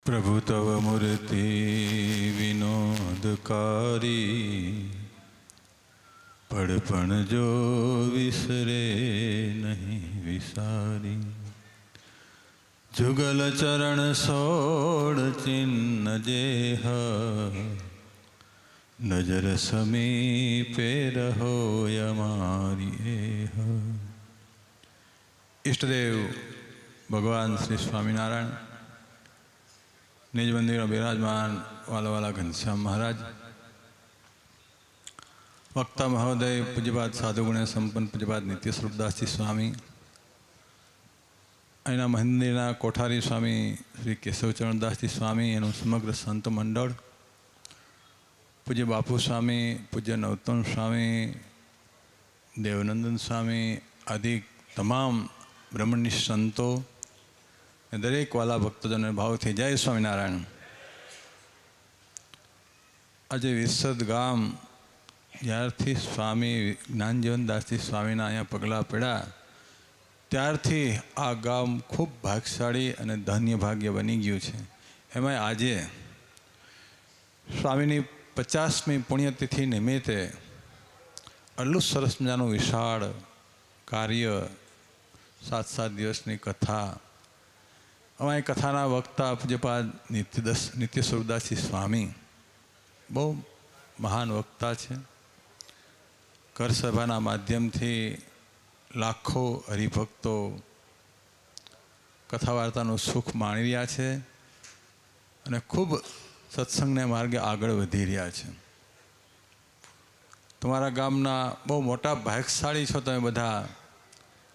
प्रभु तव मूर्ति विनोदकारी, पड़पण जो विसरे नहीं विसारी। जुगल चरण सोड़ चिन्ह जेह, नजर समीपे रहो यमारी एह। इष्टदेव भगवान श्री स्वामीनारायण निज मंदिर में विराजमान वाला वाला घनश्याम महाराज, वक्ता महोदय पूज्यपाद साधुगुण संपन्न पूज्यपाद नित्य स्वरूपदास जी स्वामी, अहीना मंदिरना कोठारी स्वामी श्री केशवचरणदास जी स्वामी, एनु समग्र संत मंडल, पूज्य बापू स्वामी, पूज्य नवतन स्वामी, देवनंदन स्वामी आदि तमाम ब्रह्मनिष्ठ संतो, दरेक वाला भक्तजन भाव थी जय स्वामीनारायण। आज विरसद गाम ज्यारथी स्वामी ज्ञानजीवनदासजी स्वामीना अहींया पगला पड्या त्यारथी आ गाम खूब भाग्यशाળી અને ધન્ય ભાગ્ય બની ગયું છે। એમાં આજે સ્વામીની 50મી પુણ્યતિથિ નિમિત્તે આટલું સરસ મજાનું વિશાળ કાર્ય, 7 દિવસની કથા, અમારી કથાના વક્તા પૂજ્યપાદ નિત્ય સ્વરૂપદાસજી સ્વામી બહુ મહાન વક્તા છે। ઘર સભાના માધ્યમથી લાખો હરિભક્તો કથા વાર્તાનું સુખ માણી રહ્યા છે અને ખૂબ સત્સંગને માર્ગે આગળ વધી રહ્યા છે। તમારા ગામના બહુ મોટા ભાગ્યશાળી છો તમે બધા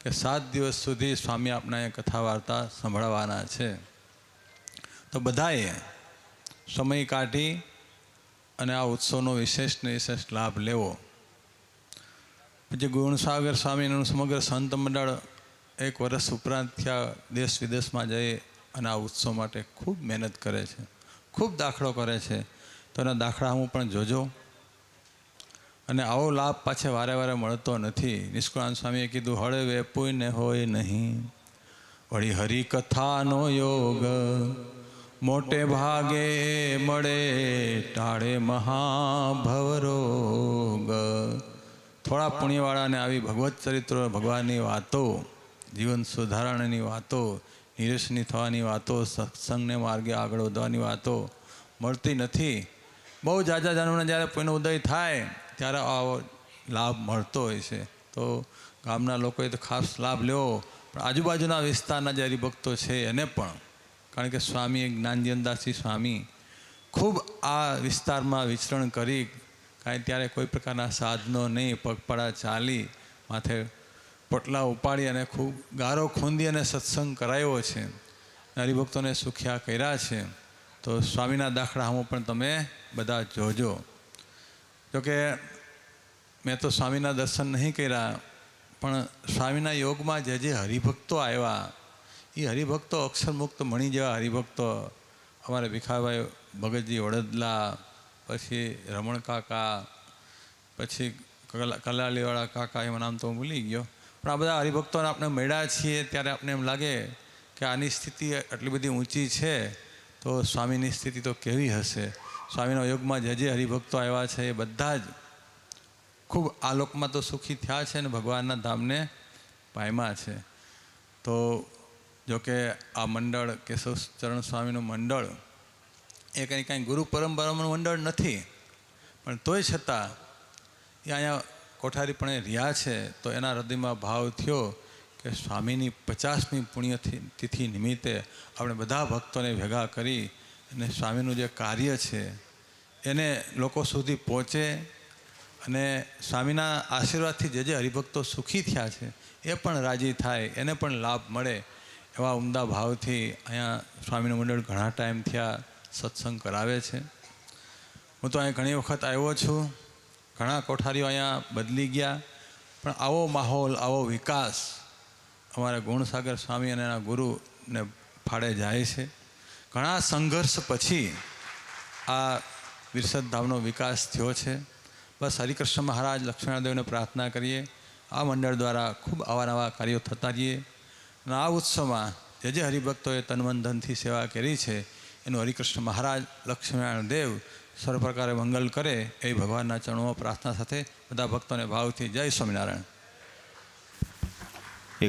કે 7 દિવસ સુધી સ્વામી આપના કથા વાર્તા સંભળાવવાના છે। તો બધાએ સમય કાઢી અને આ ઉત્સવનો વિશેષ ને વિશેષ લાભ લેવો। પછી ગુણસાગર સ્વામીનું સમગ્ર સંત મંડળ 1 વર્ષ ઉપરાંત થયા દેશ વિદેશમાં જઈ અને આ ઉત્સવ માટે ખૂબ મહેનત કરે છે, ખૂબ દાખલો કરે છે। તો એના દાખલા હું પણ જોજો અને આવો લાભ પાછે વારે વારે મળતો નથી। નિષ્કુળાનંદ સ્વામીએ કીધું હળવે પુણ્ય હોય નહીં, વળી હરિકથાનો યોગ મોટે ભાગે મળે, ટાળે મહાભવરોગ। થોડા પુણ્યવાળાને આવી ભગવત ચરિત્ર, ભગવાનની વાતો, જીવન સુધારણની વાતો, નિરસની થવાની વાતો, સત્સંગને માર્ગે આગળ વધવાની વાતો મળતી નથી। બહુ જાજા જન્મને જ્યારે પુણ્ય ઉદય થાય ત્યારે આવો લાભ મળતો હોય છે। તો ગામના લોકોએ તો ખાસ લાભ લેવો, પણ આજુબાજુના વિસ્તારના જે હરિભક્તો છે એને પણ, કારણ કે સ્વામી જ્ઞાનજીવનદાસજી સ્વામી ખૂબ આ વિસ્તારમાં વિચરણ કરી, કાંઈ ત્યારે કોઈ પ્રકારના સાધનો નહીં, પગપાળા ચાલી, માથે પોટલા ઉપાડી અને ખૂબ ગારો ખૂંદી અને સત્સંગ કરાયો છે, હરિભક્તોને સુખ્યા કર્યા છે। તો સ્વામીના દાખલા હું પણ તમે બધા જોજો। જોકે મેં તો સ્વામીના દર્શન નહીં કર્યા, પણ સ્વામીના યોગમાં જે જે હરિભક્તો આવ્યા એ હરિભક્તો અક્ષરમુક્ત મણી જેવા હરિભક્તો, અમારે ભીખાભાઈ ભગતજી વડદલા, પછી રમણ કાકા, પછી કલાલીવાળા કાકા, એમાં નામ તો હું ભૂલી ગયો, પણ આ બધા હરિભક્તોને આપણે મળ્યા છીએ ત્યારે આપણે એમ લાગે કે આની સ્થિતિ આટલી બધી ઊંચી છે તો સ્વામીની સ્થિતિ તો કેવી હશે। સ્વામીના યોગમાં જે જે હરિભક્તો આવ્યા છે એ બધા જ ખૂબ આ લોકમાં તો સુખી થયા છે અને ભગવાનના ધામને પામ્યા છે। તો જોકે આ મંડળ કેશવચરણ સ્વામીનું મંડળ એ કંઈ ગુરુ પરંપરાનું મંડળ નથી, પણ તોય છતાં એ અહીંયા કોઠારીપણે રહ્યા છે। તો એના હૃદયમાં ભાવ થયો કે સ્વામીની 50મી પુણ્યતિથિ નિમિત્તે આપણે બધા ભક્તોને ભેગા કરી અને સ્વામીનું જે કાર્ય છે એને લોકો સુધી પહોંચે અને સ્વામીના આશીર્વાદથી જે જે હરિભક્તો સુખી થયા છે એ પણ રાજી થાય, એને પણ લાભ મળે, એવા ઉમદા ભાવથી અહીંયા સ્વામીનું મંડળ ઘણા ટાઈમ થયા સત્સંગ કરાવે છે। હું તો અહીંયા ઘણી વખત આવ્યો છું, ઘણા કોઠારીઓ અહીંયા બદલી ગયા, પણ આવો માહોલ, આવો વિકાસ અમારા ગુણસાગર સ્વામી અને એના ગુરુને ફાળે જાય છે। ઘણા સંઘર્ષ પછી આ વિરસદ ધામનો વિકાસ થયો છે। બસ હરિકૃષ્ણ મહારાજ લક્ષ્મણદેવને પ્રાર્થના કરીએ આ મંડળ દ્વારા ખૂબ આવા નવા કાર્યો થતા રહીએ અને આ ઉત્સવમાં જે જે હરિભક્તોએ તન મન ધનથી સેવા કરી છે એનું હરિકૃષ્ણ મહારાજ લક્ષ્મીનારાયણ દેવ સર્વ પ્રકારે મંગલ કરે એવી ભગવાનના ચરણોમાં પ્રાર્થના સાથે બધા ભક્તોને ભાવથી જય સ્વામિનારાયણ.